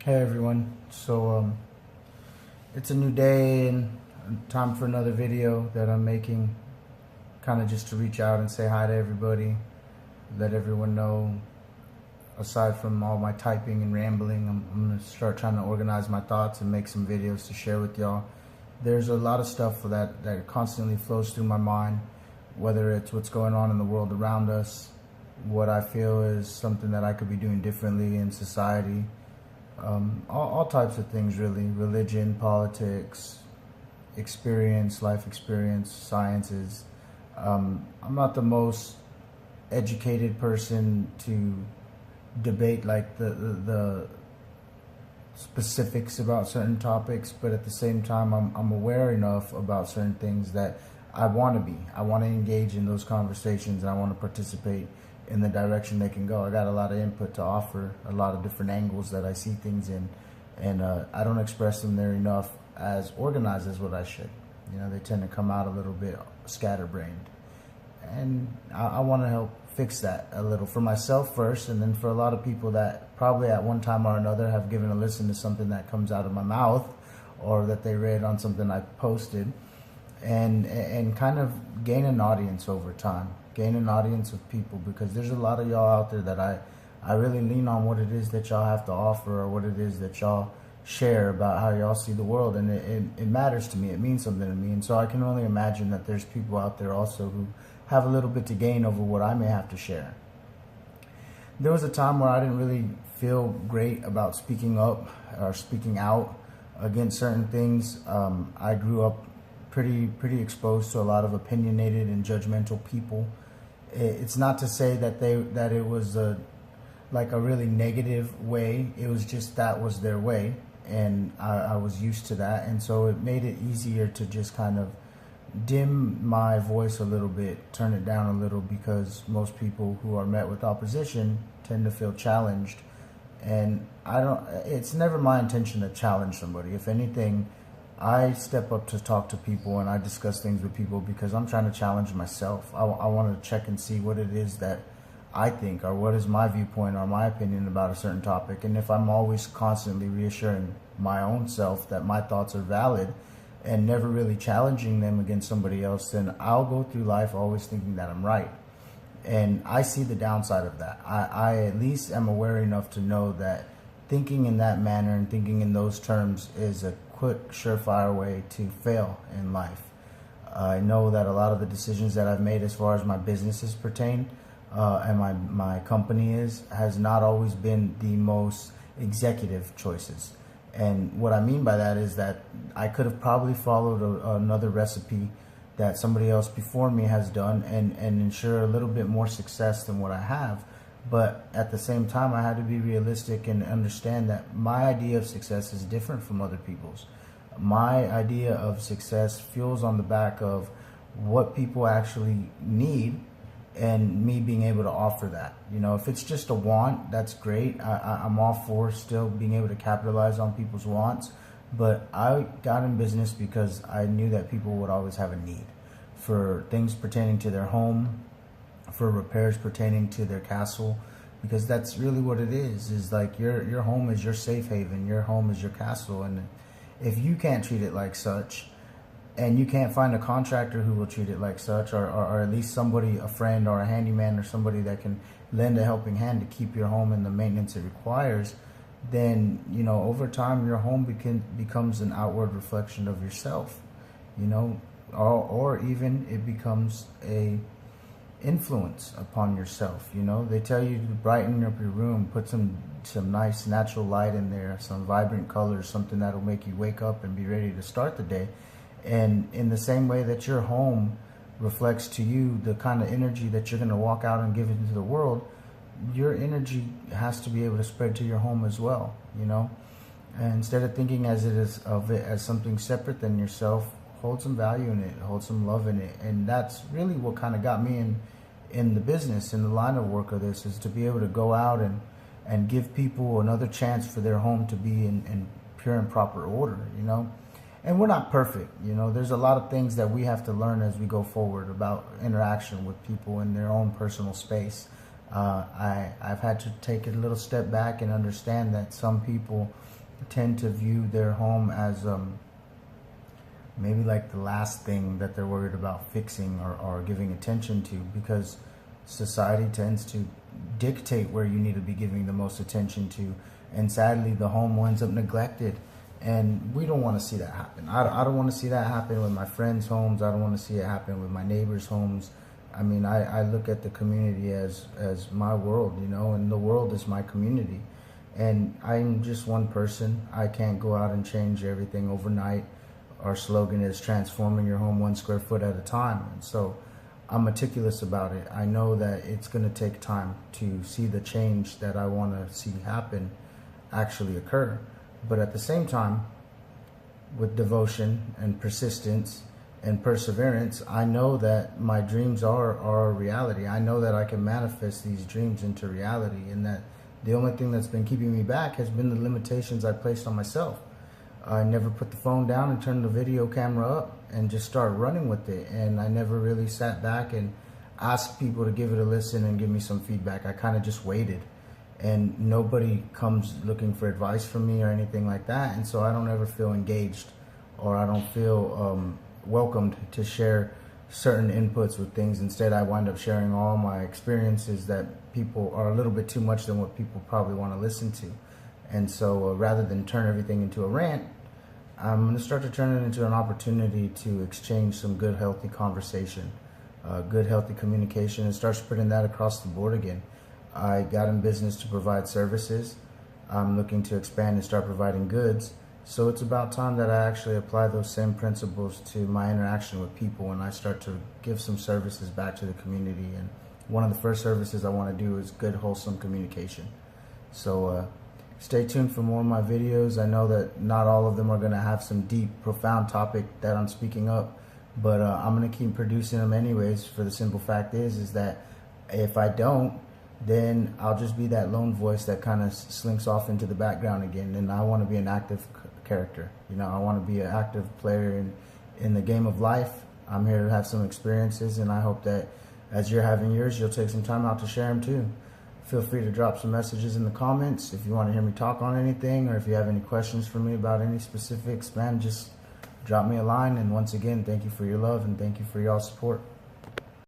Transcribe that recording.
Hey everyone. It's a new day and time for another video that I'm making, kind of just to reach out and say hi to everybody, let everyone know. Aside from all my typing and rambling, I'm gonna start trying to organize my thoughts and make some videos to share with y'all. There's a lot of stuff that constantly flows through my mind, whether it's what's going on in the world around us, what I feel is something that I could be doing differently in society. All types of things, really. Religion, politics, life experience, sciences. I'm not the most educated person to debate like the specifics about certain topics, but at the same time, I'm aware enough about certain things that I want to be. I want to engage in those conversations, and I want to participate in the direction they can go. I got a lot of input to offer, a lot of different angles that I see things in, and I don't express them there enough as organized as what I should. You know, they tend to come out a little bit scatterbrained, and I want to help fix that a little for myself first, and then for a lot of people that probably at one time or another have given a listen to something that comes out of my mouth or that they read on something I posted, and kind of gain an audience over time, gain an audience of people, because there's a lot of y'all out there that I really lean on what it is that y'all have to offer, or what it is that y'all share about how y'all see the world, and it matters to me. It means something to me, and so I can only imagine that there's people out there also who have a little bit to gain over what I may have to share. There was a time where I didn't really feel great about speaking up or speaking out against certain things. I grew up pretty exposed to a lot of opinionated and judgmental people. It's not to say that it was like a really negative way. It was just that was their way, and I was used to that, and so it made it easier to just kind of dim my voice a little bit, turn it down a little, because most people who are met with opposition tend to feel challenged, and it's never my intention to challenge somebody. If anything, I step up to talk to people, and I discuss things with people because I'm trying to challenge myself. I want to check and see what it is that I think, or what is my viewpoint or my opinion about a certain topic. And if I'm always constantly reassuring my own self that my thoughts are valid and never really challenging them against somebody else, then I'll go through life always thinking that I'm right. And I see the downside of that. I at least am aware enough to know that thinking in that manner and thinking in those terms is a quick, surefire way to fail in life. I know that a lot of the decisions that I've made as far as my businesses pertain, and my company has not always been the most executive choices. And what I mean by that is that I could have probably followed another recipe that somebody else before me has done and ensure a little bit more success than what I have. But at the same time, I had to be realistic and understand that my idea of success is different from other people's. My idea of success fuels on the back of what people actually need, and me being able to offer that. You know, if it's just a want, that's great. I'm all for still being able to capitalize on people's wants, but I got in business because I knew that people would always have a need for things pertaining to their home, for repairs pertaining to their castle, because that's really what it is like your home is your safe haven, your home is your castle, and if you can't treat it like such, and you can't find a contractor who will treat it like such, or at least somebody, a friend or a handyman or somebody that can lend a helping hand to keep your home in the maintenance it requires, then, you know, over time your home becomes an outward reflection of yourself, you know, or even it becomes a influence upon yourself. You know, they tell you to brighten up your room, put some nice natural light in there, some vibrant colors, something that'll make you wake up and be ready to start the day. And in the same way that your home reflects to you the kind of energy that you're going to walk out and give into the world, your energy has to be able to spread to your home as well, you know. And instead of thinking as something separate than yourself, hold some value in it, hold some love in it. And that's really what kind of got me in the business, in the line of work of this, is to be able to go out and give people another chance for their home to be in pure and proper order, you know. And we're not perfect, you know. There's a lot of things that we have to learn as we go forward about interaction with people in their own personal space. I've had to take a little step back and understand that some people tend to view their home as maybe like the last thing that they're worried about fixing or giving attention to, because society tends to dictate where you need to be giving the most attention to, and sadly the home winds up neglected, and we don't want to see that happen. I don't want to see that happen with my friends' homes. I don't want to see it happen with my neighbors' homes. I mean, I look at the community as my world, you know, and the world is my community, and I'm just one person. I can't go out and change everything overnight. Our slogan is transforming your home 1 square foot at a time. And so I'm meticulous about it. I know that it's going to take time to see the change that I want to see happen actually occur. But at the same time, with devotion and persistence and perseverance, I know that my dreams are a reality. I know that I can manifest these dreams into reality, and that the only thing that's been keeping me back has been the limitations I placed on myself. I never put the phone down and turned the video camera up and just started running with it. And I never really sat back and asked people to give it a listen and give me some feedback. I kind of just waited. And nobody comes looking for advice from me or anything like that. And so I don't ever feel engaged, or I don't feel welcomed to share certain inputs with things. Instead, I wind up sharing all my experiences that people are a little bit too much than what people probably want to listen to. And so rather than turn everything into a rant, I'm going to start to turn it into an opportunity to exchange some good, healthy conversation, good, healthy communication, and start spreading that across the board again. I got in business to provide services. I'm looking to expand and start providing goods. So it's about time that I actually apply those same principles to my interaction with people, and I start to give some services back to the community. And one of the first services I want to do is good, wholesome communication. So stay tuned for more of my videos. I know that not all of them are going to have some deep, profound topic that I'm speaking up, but I'm going to keep producing them anyways, for the simple fact is that if I don't, then I'll just be that lone voice that kind of slinks off into the background again. And I want to be an active character. You know, I want to be an active player in the game of life. I'm here to have some experiences, and I hope that as you're having yours, you'll take some time out to share them too. Feel free to drop some messages in the comments if you want to hear me talk on anything, or if you have any questions for me about any specifics, man, just drop me a line. And once again, thank you for your love and thank you for y'all's support.